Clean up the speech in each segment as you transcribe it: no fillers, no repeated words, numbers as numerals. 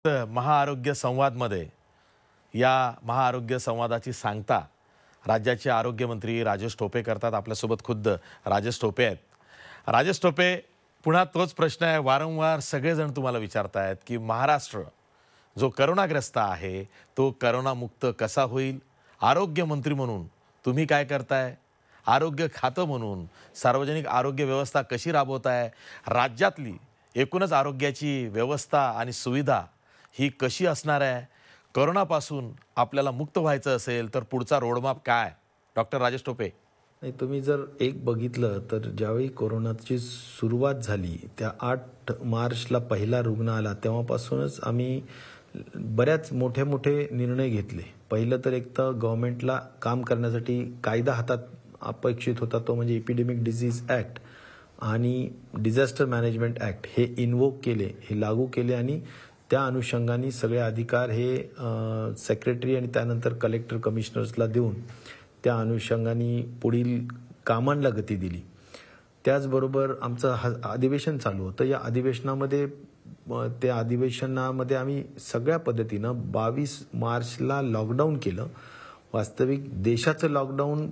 महाआरोग्य संवादमध्ये या महाआरोग्य संवादाची सांगता राज्याचे आरोग्यमंत्री राजेश टोपे करतात। आपल्यासोबत खुद्द राजेश टोपे आहेत। राजेश टोपे, पुन्हा तोच प्रश्न आहे, वारंवार सगळेजण तुम्हाला विचारतायत की महाराष्ट्र जो करोनाग्रस्त आहे तो करोनामुक्त कसा होईल? आरोग्यमंत्री म्हणून तुम्ही काय करताय? आरोग्य खातं म्हणून सार्वजनिक आरोग्य व्यवस्था कशी राबवताय? राज्यातली एकूणच आरोग्याची व्यवस्था आणि सुविधा ही कशी असणार आहे? कोरोनापासून आपल्याला मुक्त व्हायचं असेल तर पुढचा रोडमॅप काय? डॉक्टर राजेश टोपे। नाही, तुम्ही जर एक बघितलं तर ज्यावेळी कोरोनाची सुरुवात झाली त्या 8 मार्चला पहिला रुग्ण आला तेव्हापासूनच आम्ही बऱ्याच मोठे निर्णय घेतले। पहिलं तर एक तर गव्हर्नमेंटला काम करण्यासाठी कायदा हातात अपेक्षित होता, तो म्हणजे एपिडेमिक डिसीज ॲक्ट आणि डिझास्टर मॅनेजमेंट ॲक्ट हे इन्व्होक केले, हे लागू केले आणि त्या अनुषंगाने सगळे अधिकार हे सेक्रेटरी आणि त्यानंतर कलेक्टर कमिशनर्सला देऊन त्या अनुषंगाने पुढील कामांना गती दिली। त्याचबरोबर आमचं अधिवेशन चालू होतं। या अधिवेशनामध्ये आम्ही सगळ्या पद्धतीनं 22 मार्चला लॉकडाऊन केलं। वास्तविक देशाचं लॉकडाऊन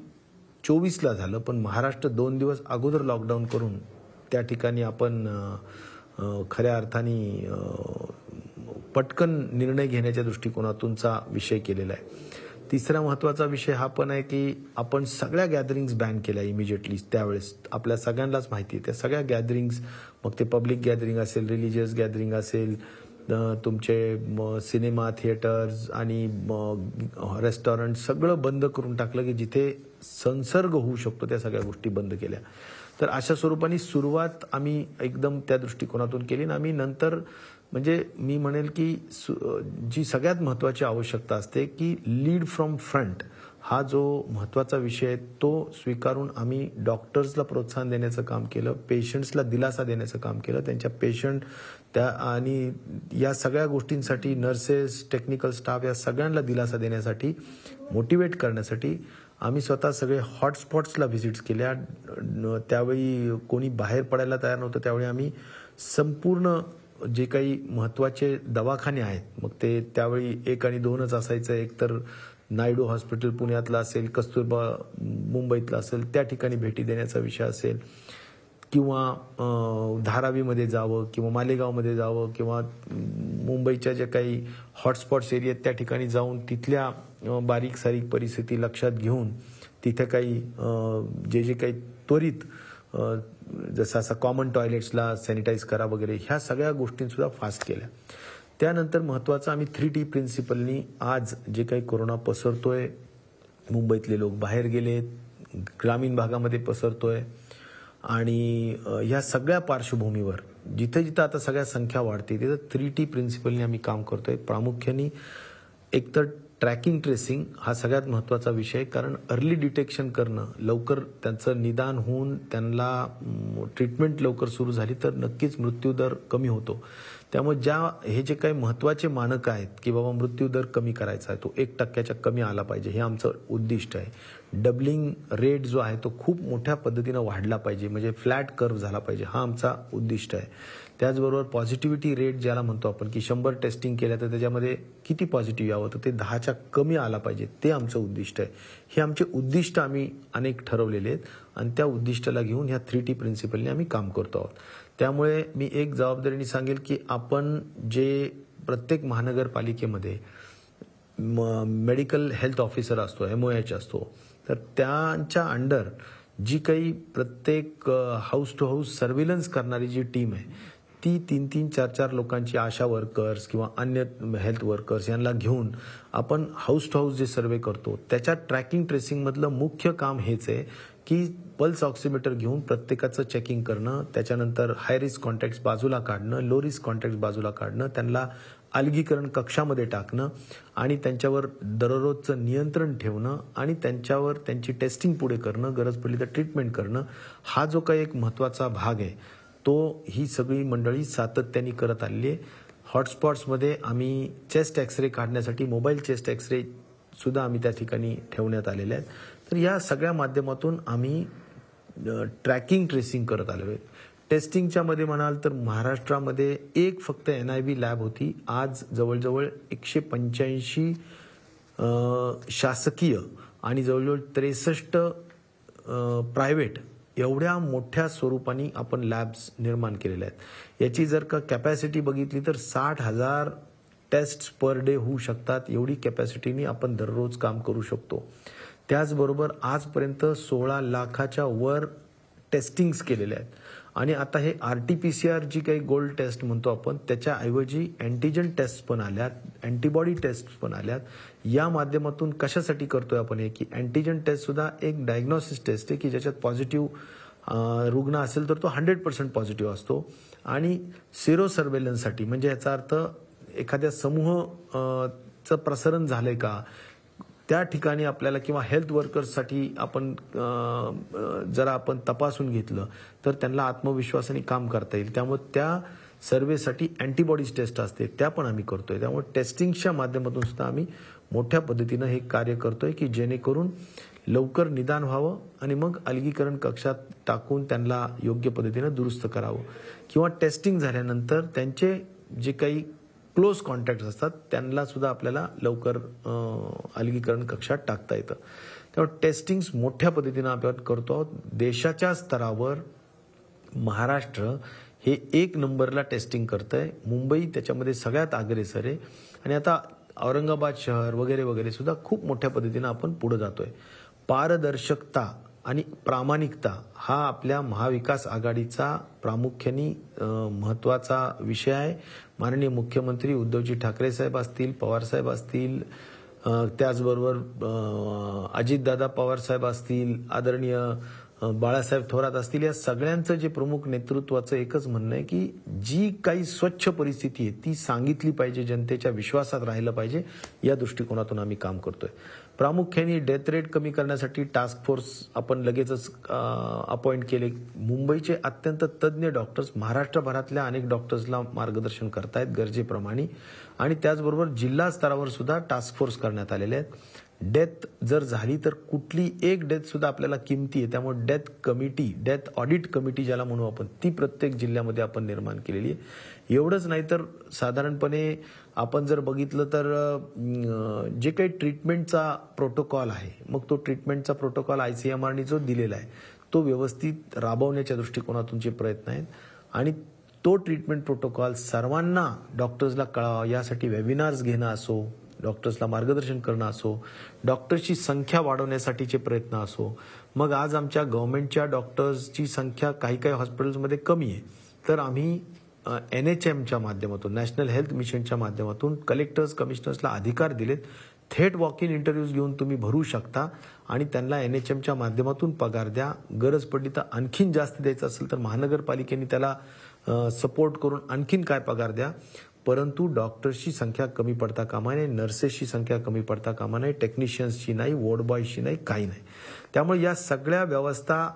24ला झालं, पण महाराष्ट्र 2 दिवस अगोदर लॉकडाऊन करून त्या ठिकाणी आपण खऱ्या अर्थाने पटकन निर्णय घेण्याच्या दृष्टिकोनातूनचा विषय केलेला आहे। तिसरा महत्त्वाचा विषय हा पण आहे की आपण सगळ्या गॅदरिंग्स बॅन केल्या इमिजिएटली। त्यावेळेस आपल्या सगळ्यांनाच माहिती आहे त्या सगळ्या गॅदरिंग्स, मग ते पब्लिक गॅदरिंग असेल, रिलिजियस गॅदरिंग असेल, तुमचे सिनेमा थिएटर्स आणि रेस्टॉरंट सगळं बंद करून टाकलं की जिथे संसर्ग होऊ शकतो त्या सगळ्या गोष्टी बंद केल्या। तर अशा स्वरूपाने सुरुवात आम्ही एकदम त्या दृष्टिकोनातून केली आणि आम्ही नंतर म्हणजे मी म्हणेल की जी सगळ्यात महत्त्वाची आवश्यकता असते की लीड फ्रॉम फ्रंट हा जो महत्त्वाचा विषय आहे तो स्वीकारून आम्ही डॉक्टर्सला प्रोत्साहन देण्याचं काम केलं, पेशंट्सला दिलासा देण्याचं काम केलं, त्यांच्या पेशंट त्या आणि या सगळ्या गोष्टींसाठी नर्सेस, टेक्निकल स्टाफ या सगळ्यांना दिलासा देण्यासाठी, मोटिवेट करण्यासाठी आम्ही स्वतः सगळे हॉटस्पॉट्सला व्हिजिट्स केल्या। त्यावेळी कोणी बाहेर पडायला तयार नव्हतं, त्यावेळी आम्ही संपूर्ण जे काही महत्त्वाचे दवाखाने आहेत, मग ते त्यावेळी 1 आणि 2च असायचं, एक तर नायडू हॉस्पिटल पुण्यातलं असेल, कस्तुरबा मुंबईतलं असेल, त्या ठिकाणी भेटी देण्याचा विषय असेल, किंवा धारावीमध्ये जावं किंवा मालेगावमध्ये जावं किंवा मुंबईच्या ज्या काही हॉटस्पॉट्स एरिया आहेत त्या ठिकाणी जाऊन तिथल्या बारीक सारीक परिस्थिती लक्षात घेऊन तिथे काही जे काही त्वरित जसं असं कॉमन टॉयलेट्सला सॅनिटाईज करा वगैरे ह्या सगळ्या गोष्टींसुद्धा फास्ट केल्या। त्यानंतर महत्त्वाचं आम्ही 3T प्रिन्सिपलनी आज जे काही कोरोना पसरतोय, मुंबईतले लोक बाहेर गेलेत, ग्रामीण भागामध्ये पसरतोय आणि ह्या सगळ्या पार्श्वभूमीवर जिथे जिथं आता सगळ्या संख्या वाढते तिथं 3T प्रिन्सिपलनी आम्ही काम करतोय। प्रामुख्याने एकतर ट्रॅकिंग ट्रेसिंग हा सगळ्यात महत्त्वाचा विषय, कारण अर्ली डिटेक्शन करणं, लवकर त्यांचं निदान होऊन त्यांना ट्रीटमेंट लवकर सुरू झाली तर नक्कीच मृत्यूदर कमी होतो। त्यामुळे हे जे काही महत्त्वाचे मानक आहेत की बाबा मृत्यूदर कमी करायचा आहे तो 1% कमी आला पाहिजे, हे आमचं उद्दिष्ट आहे। डबलिंग रेट जो आहे तो खूप मोठ्या पद्धतीनं वाढला पाहिजे, म्हणजे फ्लॅट कर्व झाला पाहिजे, हा आमचा उद्दिष्ट आहे। त्याचबरोबर पॉझिटिव्हिटी रेट ज्याला म्हणतो आपण की 100 टेस्टिंग केल्या तर त्याच्यामध्ये किती पॉझिटिव्ह यावं तर ते 10च्या कमी आला पाहिजे, ते आमचं उद्दिष्ट आहे। हे आमचे उद्दिष्ट आम्ही अनेक ठरवलेले आहेत आणि त्या उद्दिष्टाला घेऊन ह्या 3T प्रिन्सिपलने आम्ही काम करतो आहोत। त्यामुळे मी एक जबाबदारीने सांगेल की आपण जे प्रत्येक महानगरपालिकेमध्ये मेडिकल हेल्थ ऑफिसर असतो, MOH असतो, तर त्यांच्या अंडर जी काही प्रत्येक हाऊस टू हाऊस सर्व्हिलन्स करणारी जी टीम आहे ती 3-3, 4-4 लोकांची आशा वर्कर्स किंवा अन्य हेल्थ वर्कर्स यांना घेऊन आपण हाऊस टू हाऊस जे सर्वे करतो त्याच्या ट्रॅकिंग ट्रेसिंगमधलं मुख्य काम हेच आहे की पल्स ऑक्सिमीटर घेऊन प्रत्येकाचं चेकिंग करणं, त्याच्यानंतर हाय रिस्क कॉन्टॅक्ट्स बाजूला काढणं, लो रिस्क कॉन्टॅक्ट्स बाजूला काढणं, त्यांना अलगीकरण कक्षामध्ये टाकणं आणि त्यांच्यावर दररोजचं नियंत्रण ठेवणं आणि त्यांच्यावर त्यांची टेस्टिंग पुढे करणं, गरज पडली तर ट्रीटमेंट करणं, हा जो काही एक महत्त्वाचा भाग आहे तो ही सगळी मंडळी सातत्याने करत आलेली आहे। हॉटस्पॉट्समध्ये आम्ही चेस्ट एक्सरे काढण्यासाठी मोबाईल चेस्ट एक्सरे सुद्धा आम्ही त्या ठिकाणी ठेवण्यात आलेले आहेत। तर या सगळ्या माध्यमातून आम्ही ट्रॅकिंग ट्रेसिंग करत आलो आहे। टेस्टिंगच्या मध्ये म्हणाल तर महाराष्ट्रामध्ये एक फक्त NIV लॅब होती. आज जवळजवळ 185 शासकीय आणि जवळजवळ 63 प्रायव्हेट एवढ्या मोठ्या स्वरूपाने आपण लॅब्स निर्माण केलेल्या आहेत. याची जर का कॅपॅसिटी बघितली तर 60,000 टेस्ट पर डे होऊ शकतात. एवढी कॅपॅसिटीनी आपण दररोज काम करू शकतो. त्याचबरोबर आजपर्यंत 16 लाखाच्या वर टेस्टिंग्स केलेल्या आहेत. आणि आता हे RT-PCR जी काही गोल्ड टेस्ट म्हणतो आपण, त्याच्याऐवजी अँटीजन टेस्ट पण आल्यात, अँटीबॉडी टेस्ट पण आल्यात. या माध्यमातून कशासाठी करतोय आपण हे, की अँटीजन टेस्ट सुद्धा एक डायग्नोसिस टेस्ट आहे की ज्याच्यात पॉझिटिव्ह रुग्ण असेल तर तो 100% पॉझिटिव्ह असतो. आणि सिरो सर्वेलन्ससाठी म्हणजे याचा अर्थ एखाद्या समूहाचं प्रसारण झालंय का त्या ठिकाणी आपल्याला, किंवा हेल्थ वर्कर्ससाठी आपण जरा आपण तपासून घेतलं तर त्यांना आत्मविश्वासाने काम करता येईल. त्यामुळे त्या सर्वेसाठी अँटीबॉडीज टेस्ट असते, त्या पण आम्ही करतोय. त्यामुळे टेस्टिंगच्या माध्यमातून सुद्धा आम्ही मोठ्या पद्धतीनं हे कार्य करतोय की जेणेकरून लवकर निदान व्हावं आणि मग अलगीकरण कक्षात टाकून त्यांना योग्य पद्धतीनं दुरुस्त करावं, किंवा टेस्टिंग झाल्यानंतर त्यांचे जे काही क्लोज कॉन्टॅक्ट असतात त्यांना सुद्धा आपल्याला लवकर अलगीकरण कक्षात टाकता येतं. त्यामुळे टेस्टिंग मोठ्या पद्धतीनं आपण करतो आहोत. देशाच्या स्तरावर महाराष्ट्र हे 1 नंबरला टेस्टिंग करतंय. मुंबई त्याच्यामध्ये सगळ्यात अग्रेसर आहे. आणि आता औरंगाबाद शहर वगैरे वगैरे सुद्धा खूप मोठ्या पद्धतीनं आपण पुढे जातोय. पारदर्शकता आणि प्रामाणिकता हा आपल्या महाविकास आघाडीचा प्रामुख्याने महत्त्वाचा विषय आहे. माननीय मुख्यमंत्री उद्धवजी ठाकरे साहेब असतील, पवार साहेब असतील, त्याचबरोबर अजितदादा पवार साहेब असतील, आदरणीय बाळासाहेब थोरात असतील, या सगळ्यांचं जे प्रमुख नेतृत्वाचं एकच म्हणणं आहे की जी काही स्वच्छ परिस्थिती आहे ती सांगितली पाहिजे, जनतेच्या विश्वासात राहिलं पाहिजे. या दृष्टिकोनातून आम्ही काम करतोय. प्रामुख्याने डेथ रेट कमी करण्यासाठी टास्क फोर्स आपण लगेचच अपॉइंट केले. मुंबईचे अत्यंत तज्ज्ञ डॉक्टर्स महाराष्ट्रभरातल्या अनेक डॉक्टर्सला मार्गदर्शन करतायत गरजेप्रमाणे. आणि त्याचबरोबर जिल्हा स्तरावर सुद्धा टास्क फोर्स करण्यात आलेले आहेत. डेथ जर झाली तर कुठली एक डेथ सुद्धा आपल्याला किमती आहे. त्यामुळे death committee, death audit committee ज्याला म्हणू आपण, ती प्रत्येक जिल्ह्यामध्ये आपण निर्माण केलेली आहे. एवढंच नाही तर साधारणपणे आपण जर बघितलं तर जे काही ट्रीटमेंटचा प्रोटोकॉल आहे, मग तो ट्रीटमेंटचा प्रोटोकॉल ICMRने जो दिलेला आहे तो व्यवस्थित राबवण्याच्या दृष्टिकोनातूनचे प्रयत्न आहेत. आणि तो ट्रीटमेंट प्रोटोकॉल सर्वांना डॉक्टर्सला कळावा यासाठी वेबिनार्स घेणं असो, डॉक्टर्सला मार्गदर्शन करणं असो, डॉक्टर्सची संख्या वाढवण्यासाठीचे प्रयत्न असो. मग आज आमच्या गव्हर्नमेंटच्या डॉक्टर्सची संख्या काही काही हॉस्पिटल्समध्ये कमी आहे, तर आम्ही NHMच्या माध्यमातून, नॅशनल हेल्थ मिशनच्या माध्यमातून कलेक्टर्स कमिशनर्सला अधिकार दिलेत. थेट वॉक इन इंटरव्ह्यूज घेऊन तुम्ही भरू शकता आणि त्यांना NHMच्या माध्यमातून पगार द्या. गरज पडली तर आणखीन जास्त द्यायचं असेल तर महानगरपालिकेने त्याला सपोर्ट करून आणखीन काय पगार द्या. परंतु डॉक्टर्सची संख्या कमी पडता कामा नये, नर्सेसची संख्या कमी पडता कामा नये, टेक्निशियन्सची नाही, वॉर्ड बॉयची नाही, काही नाही. त्यामुळे या सगळ्या व्यवस्था,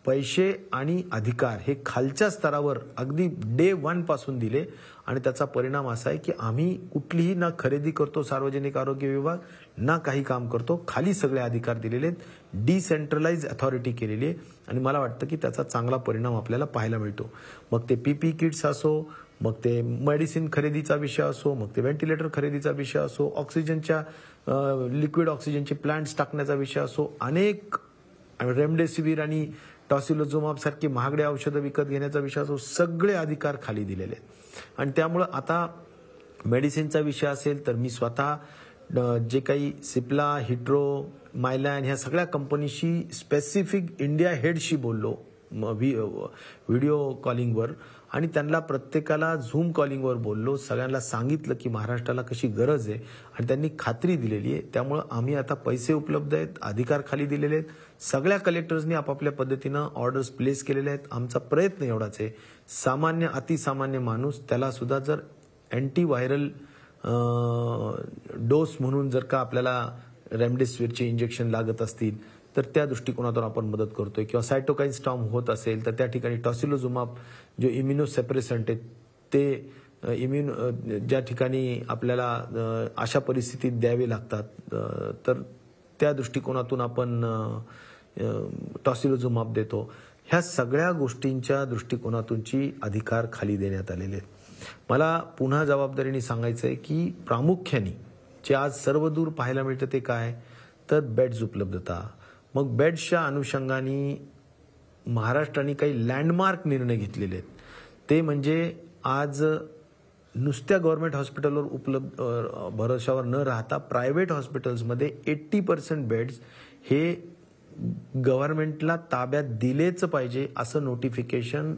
पैसे आणि अधिकार हे खालच्या स्तरावर अगदी डे 1 पासून दिले. आणि त्याचा परिणाम असा आहे की आम्ही कुठलीही ना खरेदी करतो सार्वजनिक आरोग्य विभाग, ना काही काम करतो. खाली सगळे अधिकार दिलेले आहेत, डिसेंट्रलाइज अथॉरिटी केलेली आहे. आणि मला वाटतं की त्याचा चांगला परिणाम आपल्याला पाहायला मिळतो. मग ते PPE किट्स असो, मग ते मेडिसिन खरेदीचा विषय असो, मग ते व्हेंटिलेटर खरेदीचा विषय असो, ऑक्सिजनच्या लिक्विड ऑक्सिजनचे प्लांट्स टाकण्याचा विषय असो, अनेक रेमडेसिवीर आणि टॉसिलोजुमाब सारखी महागडे औषधं विकत घेण्याचा विषय असो, सगळे अधिकार खाली दिलेले आहेत. आणि त्यामुळं आता मेडिसिनचा विषय असेल तर मी स्वतः जे काही सिप्ला, हिट्रो, मायलॅन ह्या सगळ्या कंपनीशी स्पेसिफिक इंडिया हेडशी बोललो व्हिडिओ कॉलिंगवर, आणि त्यांना प्रत्येकाला झूम कॉलिंगवर बोललो. सगळ्यांना सांगितलं की महाराष्ट्राला कशी गरज आहे आणि त्यांनी खात्री दिलेली आहे. त्यामुळं आम्ही आता पैसे उपलब्ध आहेत, अधिकार खाली दिलेले आहेत. सगळ्या कलेक्टर्सनी आपापल्या पद्धतीनं ऑर्डर्स प्लेस केलेल्या आहेत. आमचा प्रयत्न एवढाच आहे, सामान्य अतिसामान्य माणूस त्याला सुद्धा जर अँटीव्हायरल डोस म्हणून जर का आपल्याला रेमडेसिवीरचे इंजेक्शन लागत असतील तर त्या दृष्टिकोनातून आपण मदत करतोय. किंवा सायटोकाईन स्टॉर्म होत असेल तर त्या ठिकाणी टॉसिलोजुमाब जो इम्युनोसेप्रेसंट आहे ते ज्या ठिकाणी आपल्याला अशा परिस्थितीत द्यावे लागतात तर त्या दृष्टिकोनातून आपण टॉसिलोजुमाब देतो. ह्या सगळ्या गोष्टींच्या दृष्टिकोनातूनची अधिकार खाली देण्यात आलेले आहेत. मला पुन्हा जबाबदारीने सांगायचं आहे की प्रामुख्याने जे आज सर्वदूर पाहायला मिळतं ते काय, तर बेड्स उपलब्धता. मग बेड्सच्या अनुषंगाने महाराष्ट्राने काही लँडमार्क निर्णय घेतलेले आहेत. ते म्हणजे आज नुसत्या गव्हर्नमेंट हॉस्पिटलवर भरोशावर न राहता प्रायव्हेट हॉस्पिटल्समध्ये 80% बेड्स हे गव्हर्नमेंटला ताब्यात दिलेच पाहिजे असं नोटिफिकेशन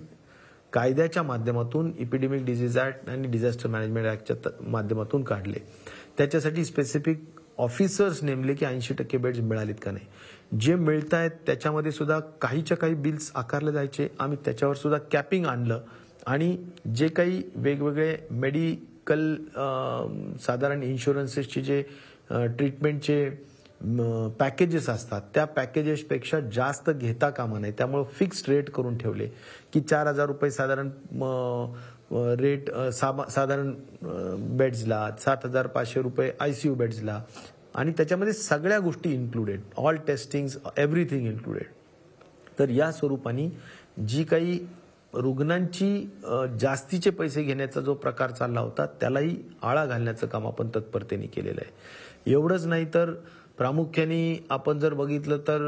कायद्याच्या माध्यमातून इपिडेमिक डिसीज ऍक्ट आणि डिझास्टर मॅनेजमेंट ऍक्टच्या माध्यमातून काढले. त्याच्यासाठी स्पेसिफिक ऑफिसर्स नेमले की 80% बेड्स मिळालेत का नाही. जे मिळत आहेत त्याच्यामध्ये सुद्धा काहीच्या काही बिल्स आकारले जायचे. आम्ही त्याच्यावर सुद्धा कॅपिंग आणलं आणि जे काही वेगवेगळे मेडिकल साधारण इन्शुरन्सेसचे जे ट्रीटमेंटचे पॅकेजेस असतात त्या पॅकेजेसपेक्षा जास्त घेता कामा नये. त्यामुळे फिक्स्ड रेट करून ठेवले की 4,000 रुपये साधारण रेट साधारण बेड्सला, 7,500 रुपये ICU बेड्सला आणि त्याच्यामध्ये सगळ्या गोष्टी included, all testings, everything included. तर या स्वरूपाने जी काही रुग्णांची जास्तीचे पैसे घेण्याचा जो प्रकार चालला होता त्यालाही आळा घालण्याचं काम आपण तत्परतेने केलेलं आहे. एवढंच नाही तर प्रामुख्याने आपण जर बघितलं तर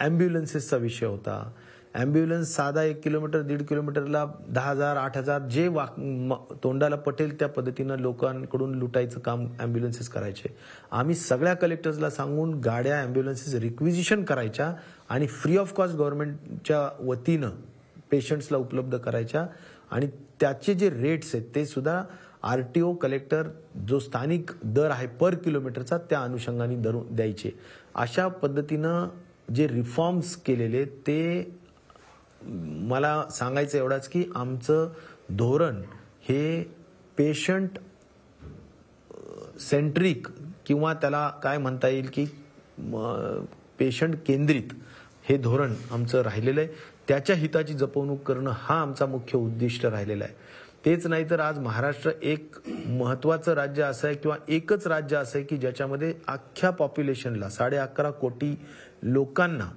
ॲम्ब्युलन्सेसचा विषय होता. ॲम्ब्युलन्स साधा 1 किलोमीटर 1.5 किलोमीटरला 10,000 8,000 जे तोंडाला पटेल त्या पद्धतीनं लोकांकडून लुटायचं काम ॲम्ब्युलन्सेस करायचे. आम्ही सगळ्या कलेक्टर्सला सांगून गाड्या ॲम्ब्युलन्सेस रिक्विजिशन करायच्या आणि फ्री ऑफ कॉस्ट गव्हर्नमेंटच्या वतीनं पेशंट्सला उपलब्ध करायच्या आणि त्याचे जे रेट्स आहेत ते सुद्धा RTO कलेक्टर जो स्थानिक दर आहे पर किलोमीटरचा त्या अनुषंगाने द्यायचे. अशा पद्धतीनं जे रिफॉर्म्स केलेले ते मला सांगायचं एवढाच की आमचं धोरण हे पेशंट सेंट्रिक किंवा त्याला काय म्हणता येईल की पेशंट केंद्रित हे धोरण आमचं राहिलेलं आहे. त्याच्या हिताची जपवणूक करणं हा आमचा मुख्य उद्दिष्ट राहिलेला आहे. तेच नाही तर आज महाराष्ट्र एक महत्वाचं राज्य असं आहे किंवा एकच राज्य असं आहे की ज्याच्यामध्ये अख्ख्या पॉप्युलेशनला 11.5 कोटी लोकांना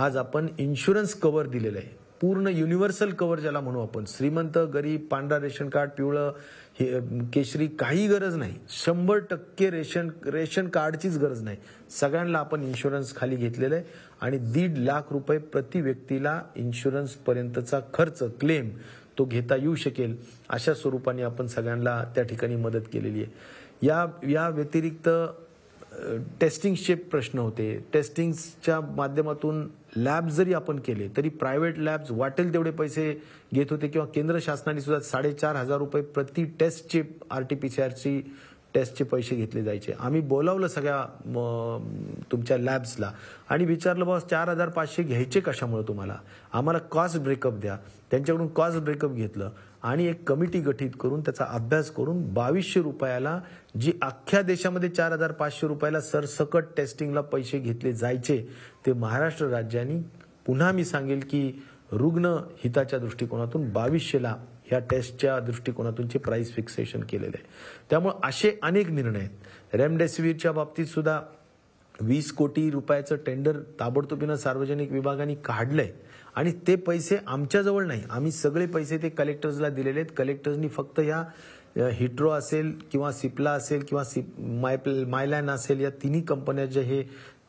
आज आपण इन्शुरन्स कव्हर दिलेलं आहे. पूर्ण युनिव्हर्सल कव्हर ज्याला म्हणू आपण. श्रीमंत, गरीब, पांढरा रेशन कार्ड, पिवळं, केशरी काही गरज नाही. 100% रेशन कार्डचीच गरज नाही. सगळ्यांना आपण इन्शुरन्स खाली घेतलेलं आहे आणि 1.5 लाख रुपये प्रति व्यक्तीला इन्शुरन्स पर्यंतचा खर्च क्लेम तो घेता येऊ शकेल अशा स्वरूपाने आपण सगळ्यांना त्या ठिकाणी मदत केलेली आहे. या व्यतिरिक्त टेस्टिंगचे प्रश्न होते. टेस्टिंगच्या माध्यमातून लॅब जरी आपण केले तरी प्रायव्हेट लॅब्स वाटेल तेवढे पैसे घेत होते किंवा केंद्र शासनाने सुद्धा 4,500 रुपये प्रति टेस्टचे RT-PCR टेस्टचे पैसे घेतले जायचे. आम्ही बोलावलं सगळ्या तुमच्या लॅब्सला आणि विचारलं बॉस 4,500 घ्यायचे कशामुळे तुम्हाला, आम्हाला कॉस्ट ब्रेकअप द्या. त्यांच्याकडून कॉस्ट ब्रेकअप घेतलं आणि एक कमिटी गठीत करून त्याचा अभ्यास करून 2,200 रुपयाला जी अख्ख्या देशामध्ये 4,500 रुपयाला सरसकट टेस्टिंगला पैसे घेतले जायचे ते महाराष्ट्र राज्याने पुन्हा मी सांगेल की रुग्ण हिताच्या दृष्टिकोनातून 2,200ला ह्या टेस्टच्या दृष्टिकोनातूनचे प्राइस फिक्सेशन केलेले आहे. त्यामुळे असे अनेक निर्णय आहेत. रेमडेसिवीरच्या बाबतीत सुद्धा 20 कोटी रुपयाचं टेंडर ताबडतोबीनं सार्वजनिक विभागाने काढलंय आणि ते पैसे आमच्याजवळ नाही. आम्ही सगळे पैसे ते कलेक्टर्सला दिलेले आहेत. कलेक्टर्सनी फक्त या हिट्रो असेल किंवा सिप्ला असेल किंवा मायलॅन असेल या तिन्ही कंपन्या जे हे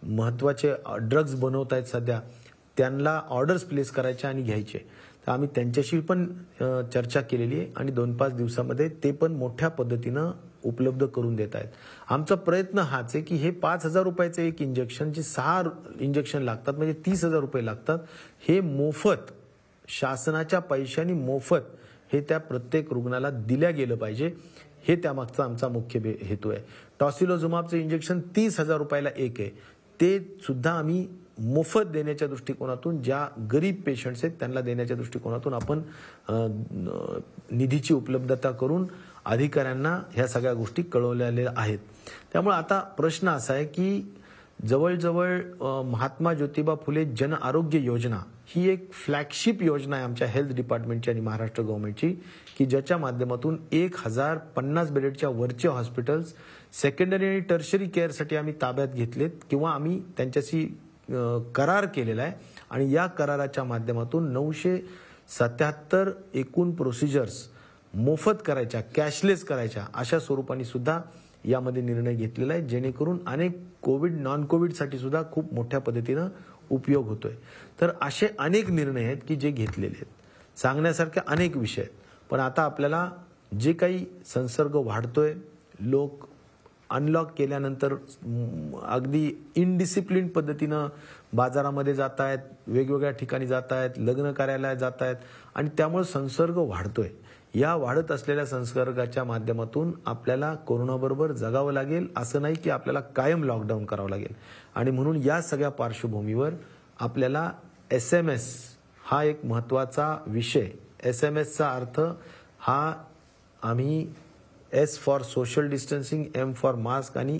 महत्वाचे ड्रग्ज बनवत आहेत सध्या त्यांना ऑर्डर्स प्लेस करायच्या आणि घ्यायचे. तर आम्ही त्यांच्याशी पण चर्चा केलेली आहे आणि 2-5 दिवसामध्ये ते पण मोठ्या पद्धतीनं उपलब्ध करून देत आहेत. आमचा प्रयत्न हाच आहे की हे 5,000 रुपयाचं एक इंजेक्शन जे 6 इंजेक्शन लागतात म्हणजे 30,000 रुपये लागतात हे मोफत शासनाच्या पैशांनी मोफत हे त्या प्रत्येक रुग्णाला दिल्या गेलं पाहिजे. हे त्यामागचा आमचा मुख्य हेतू आहे. टॉसिलोझुमाबचं इंजेक्शन 30,000 रुपयाला एक आहे. ते सुद्धा आम्ही मोफत देण्याच्या दृष्टिकोनातून ज्या गरीब पेशंट्स आहेत त्यांना देण्याच्या दृष्टिकोनातून आपण निधीची उपलब्धता करून अधिकाऱ्यांना ह्या सगळ्या गोष्टी कळवलेल्या आहेत. त्यामुळे आता प्रश्न असा आहे की जवळजवळ महात्मा ज्योतिबा फुले जन आरोग्य योजना ही एक फ्लॅगशिप योजना आहे आमच्या हेल्थ डिपार्टमेंटची आणि महाराष्ट्र गव्हर्नमेंटची की ज्याच्या माध्यमातून 1,050 बेडेडच्या वरचे हॉस्पिटल्स सेकंडरी आणि टर्शरी केअरसाठी आम्ही ताब्यात घेतलेत किंवा आम्ही त्यांच्याशी करार केलेला आहे आणि या कराराच्या माध्यमातून 977 एकूण प्रोसिजर्स मोफत करायच्या, कॅशलेस करायच्या, अशा स्वरूपाने सुद्धा यामध्ये निर्णय घेतलेला आहे, जेणेकरून अनेक कोविड नॉन कोविडसाठी सुद्धा खूप मोठ्या पद्धतीनं उपयोग होतोय. तर असे अनेक निर्णय आहेत की जे घेतलेले आहेत. सांगण्यासारखे अनेक विषय आहेत. पण आता आपल्याला जे काही संसर्ग वाढतोय, लोक अनलॉक केल्यानंतर अगदी इनडिसिप्लिन पद्धतीनं बाजारामध्ये जात आहेत, वेगवेगळ्या ठिकाणी जात आहेत, लग्न कार्यालयात जात आहेत आणि त्यामुळे संसर्ग वाढतोय. या वाढत असलेल्या संसर्गाच्या माध्यमातून आपल्याला कोरोनाबरोबर जगावं लागेल, असं नाही की आपल्याला कायम लॉकडाऊन करावं लागेल. आणि म्हणून या सगळ्या पार्श्वभूमीवर आपल्याला SMS हा एक महत्त्वाचा विषय. SMSचा अर्थ हा आम्ही S for social distancing, M for mask आणि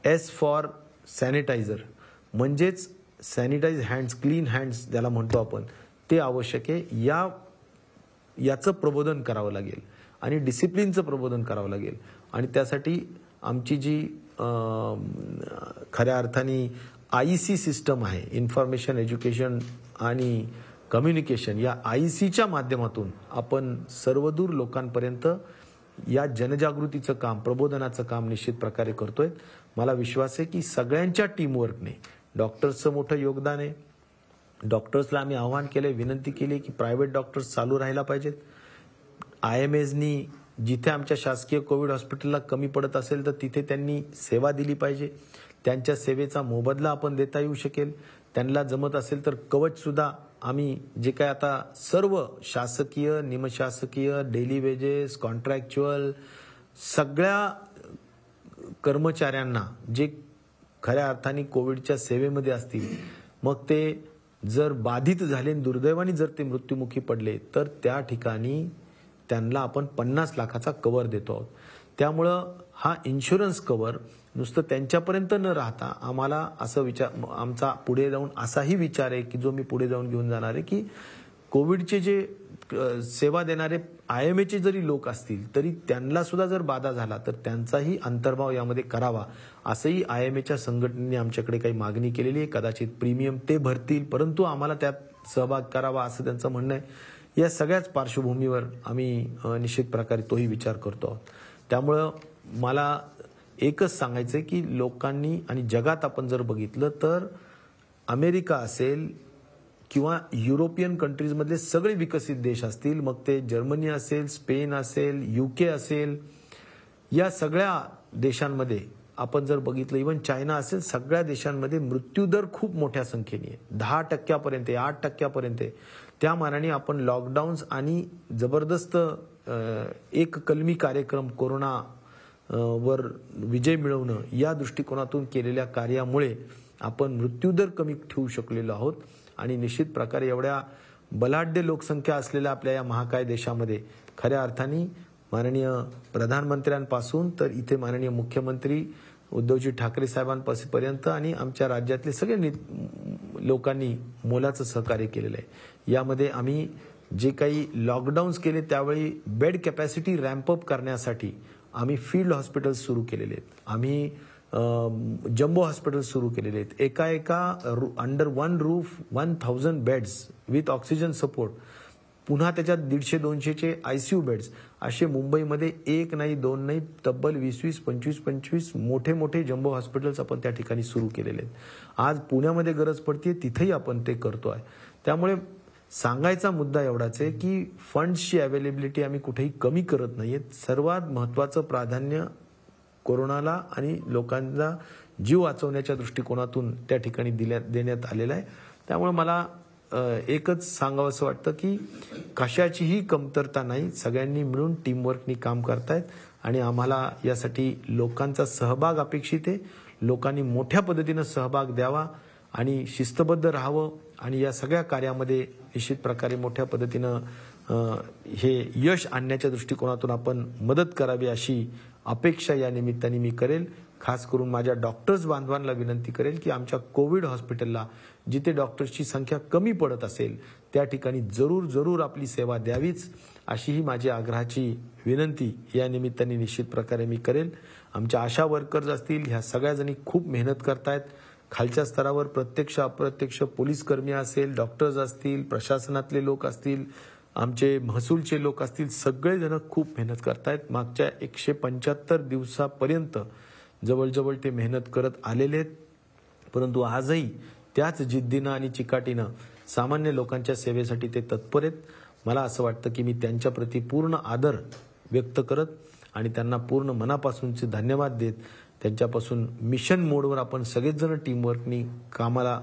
S फॉर सॅनिटायझर, म्हणजेच सॅनिटाईज हँड्स, क्लीन हँड्स ज्याला म्हणतो आपण, ते आवश्यक आहे. याचं प्रबोधन करावं लागेल आणि डिसिप्लिनचं प्रबोधन करावं लागेल. आणि त्यासाठी आमची जी खऱ्या अर्थाने IEC सिस्टम आहे, इन्फॉर्मेशन, एज्युकेशन आणि कम्युनिकेशन, या IECच्या माध्यमातून आपण सर्वदूर लोकांपर्यंत या जनजागृतीचं काम, प्रबोधनाचं काम निश्चित प्रकारे करतोय. मला विश्वास आहे की सगळ्यांच्या टीमवर्कने, डॉक्टर्सचं मोठं योगदान आहे. डॉक्टर्सला आम्ही आवाहन केले, विनंती केली की प्रायव्हेट डॉक्टर्स चालू राहायला पाहिजेत. IMSनी जिथे आमच्या शासकीय कोविड हॉस्पिटलला कमी पडत असेल तर तिथे त्यांनी सेवा दिली पाहिजे. त्यांच्या सेवेचा मोबदला आपण देता येऊ शकेल. त्यांना जमत असेल तर कवच सुद्धा आम्ही जे काय आता सर्व शासकीय, निमशासकीय, डेली वेजेस, कॉन्ट्रॅक्च्युअल सगळ्या कर्मचाऱ्यांना जे खऱ्या अर्थाने कोविडच्या सेवेमध्ये असतील, मग ते जर बाधित झाले, दुर्दैवाने जर ते मृत्युमुखी पडले, तर त्या ठिकाणी त्यांना आपण 50 लाखाचा कव्हर देतो आहोत. त्यामुळं हा इन्शुरन्स कव्हर नुसतं त्यांच्यापर्यंत न राहता आम्हाला असं आमचा पुढे जाऊन असाही विचार आहे की जो मी पुढे जाऊन घेऊन जाणार आहे की कोविडचे जे सेवा देणारे IMAचे जरी लोक असतील तरी त्यांना सुद्धा जर बाधा झाला तर त्यांचाही अंतर्भाव यामध्ये करावा, असंही IMAच्या संघटनेने आमच्याकडे काही मागणी केलेली आहे. कदाचित प्रीमियम ते भरतील, परंतु आम्हाला त्यात सहभाग करावा असं त्यांचं म्हणणं आहे. या सगळ्याच पार्श्वभूमीवर आम्ही निश्चित प्रकारे तोही विचार करतो आहोत. त्यामुळं मला एकच सांगायचं की लोकांनी, आणि जगात आपण जर बघितलं तर अमेरिका असेल किंवा युरोपियन कंट्रीजमधले सगळे विकसित देश असतील, मग ते जर्मनी असेल, स्पेन असेल, UK असेल, या सगळ्या देशांमध्ये आपण जर बघितलं, इव्हन चायना असेल, सगळ्या देशांमध्ये मृत्यूदर खूप मोठ्या संख्येने आहे, 10% 8% त्या मानाने आपण लॉकडाऊन्स आणि जबरदस्त एक कलमी कार्यक्रम कोरोना वर विजय मिळवणं या दृष्टिकोनातून केलेल्या कार्यामुळे आपण मृत्यूदर कमी ठेवू शकलेलो आहोत. आणि निश्चित प्रकारे एवढ्या बलाढ्य लोकसंख्या असलेल्या आपल्या या महाकाय देशामध्ये खऱ्या अर्थाने माननीय प्रधानमंत्र्यांपासून तर इथे माननीय मुख्यमंत्री उद्धवजी ठाकरे साहेबांपर्यंत आणि आमच्या राज्यातले सगळे लोकांनी मोलाचं सहकार्य केलेलं आहे. यामध्ये आम्ही जे काही लॉकडाऊन्स केले त्यावेळी बेड कॅपॅसिटी रॅम्पअप करण्यासाठी आम्ही फील्ड हॉस्पिटल्स सुरू केलेले आहेत, आम्ही जम्बो हॉस्पिटल सुरू केलेले आहेत. एका under one roof 1000 beds with oxygen support, पुन्हा त्याच्यात 150-200चे ICU बेड्स, असे मुंबईमध्ये 1 नाही 2 नाही तब्बल 20-20, 25-25 मोठे जम्बो हॉस्पिटल्स आपण त्या ठिकाणी सुरू केलेले आहेत. आज पुण्यामध्ये गरज पडते तिथेही आपण ते करतो आहे. त्यामुळे सांगायचा मुद्दा एवढाच आहे की फंड्सची अवेलेबिलिटी आम्ही कुठेही कमी करत नाहीये. सर्वात महत्त्वाचं प्राधान्य कोरोनाला आणि लोकांचा जीव वाचवण्याच्या दृष्टिकोनातून त्या ठिकाणी देण्यात आलेला आहे. त्यामुळे मला एकच सांगावंसं वाटतं की कशाचीही कमतरता नाही, सगळ्यांनी मिळून टीमवर्कनी काम करतायत आणि आम्हाला यासाठी लोकांचा सहभाग अपेक्षित आहे. लोकांनी मोठ्या पद्धतीनं सहभाग द्यावा आणि शिस्तबद्ध राहावं आणि या सगळ्या कार्यामध्ये निश्चित प्रकारे मोठ्या पद्धतीनं हे यश आणण्याच्या दृष्टिकोनातून आपण मदत करावी अशी अपेक्षा या निमित्ताने मी करेल. खास करून माझ्या डॉक्टर्स बांधवांना विनंती करेल की आमच्या कोविड हॉस्पिटलला जिथे डॉक्टर्सची संख्या कमी पडत असेल त्या ठिकाणी जरूर आपली सेवा द्यावीच अशी ही माझी आग्रहाची विनंती या निमित्ताने निश्चित प्रकारे मी करेल. आमच्या आशा वर्कर्स असतील, ह्या सगळ्या जणी खूप मेहनत करतायत. खालच्या स्तरावर प्रत्यक्ष अप्रत्यक्ष पोलीस कर्मी असेल, डॉक्टर्स असतील, प्रशासनातले लोक असतील, आमचे महसूलचे लोक असतील, सगळेजण खूप मेहनत करतायत. मागच्या 175 दिवसापर्यंत जवळजवळ ते मेहनत करत आलेले आहेत. परंतु आजही त्याच जिद्दीनं आणि चिकाटीनं सामान्य लोकांच्या सेवेसाठी ते तत्पर आहेत. मला असं वाटतं की मी त्यांच्याप्रती पूर्ण आदर व्यक्त करत आणि त्यांना पूर्ण मनापासूनचे धन्यवाद देत त्यांच्यापासून मिशन मोडवर आपण सगळेच जण टीमवर्कनी कामाला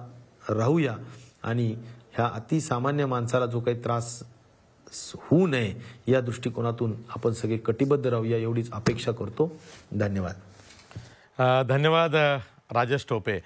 राहूया आणि ह्या अतिसामान्य माणसाला जो काही त्रास होऊ नये या दृष्टिकोनातून आपण सगळे कटिबद्ध राहूया एवढीच अपेक्षा करतो. धन्यवाद. धन्यवाद राजेश टोपे.